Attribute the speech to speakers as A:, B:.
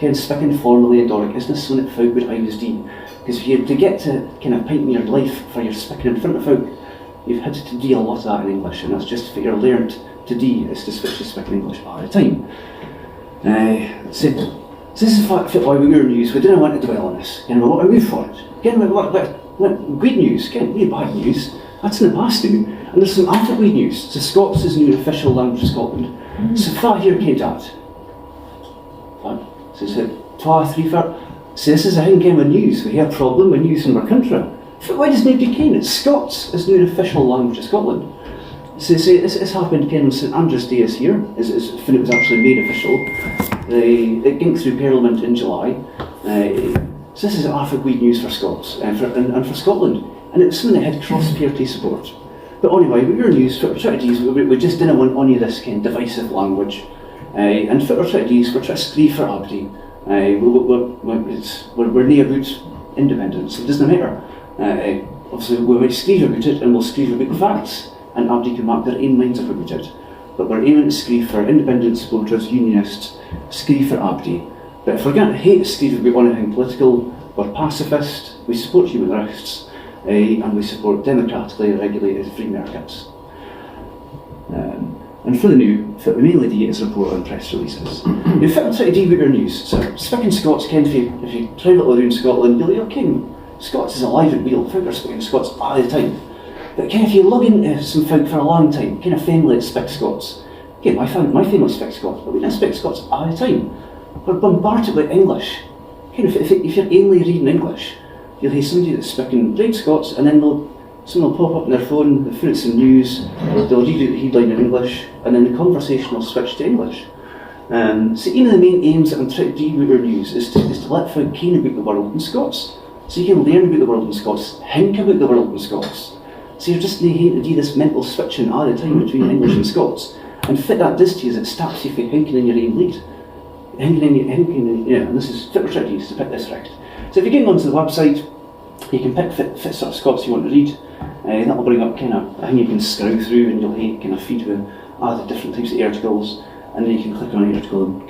A: kind of speaking formally and Doric, isn't this something that folk would always do? Because if you to get to kind of point in your life for your speaking in front of folk, you've had to do a lot of that in English, and that's just what you're learned to do, is to switch to speaking English all the time. So this is why we oorNews, we didn't want to dwell on this. We want to move for it. Again, good news, again, really bad news, that's in the past now. And there's some awful good news. So Scots is the new official language of Scotland. So far here came that. So it's 2, 3, 4. So this is a thing came with news. We have a problem with news in our country. Why does nobody care? It's Scots is the new official language of Scotland. So this happened again on St Andrew's Day this year, when it was actually made official. It came through Parliament in July. So this is awful good news for Scots and for Scotland. And it was something that had cross-party support. But anyway, with oorNews, what we're trying to do is we just didn't want any of this kind of divisive language. And what we're trying to do is we're trying to scream for everybody. We're near about independence, it doesn't matter. Obviously we might scream about it and we'll scream about the facts, and everybody can make their own minds up about it. But we're aiming to scream for independent supporters, unionists, scream for everybody. But if we're going to hate to scream about anything political, we're pacifist, we support human rights, and we support democratically regulated free markets. And for the new, what we mainly do is report on press releases. You fit on 20 with oorNews. So speaking Scots, Ken, if you travel around Scotland, you'll be like, okay, Scots is alive and real. Folk are speaking Scots all the time. But Ken, if you log into some folk for a long time, kind of family that speaks Scots. Again, my family speaks Scots, but we don't speak Scots all the time. We're bombarded with English. Ken, if you're only reading English, you'll hear somebody that's speaking right Scots, and then someone will pop up on their phone, they'll put out some news, they'll read out the headline in English, and then the conversation will switch to English. So one of the main aims that I'm trying to do with oorNews is to let folk ken about the world in Scots. So you can learn about the world in Scots, think about the world in Scots. So you're just not having to do this mental switching all the time between English and Scots. And what that does to you is it stops you from thinking in your own lead. And this is what we're trying to use to pick this right. So if you get onto the website, you can pick what sort of Scots you want to read. That'll bring up kind of a thing you can scroll through, and you'll kind of feed with all the different types of articles, and then you can click on an article and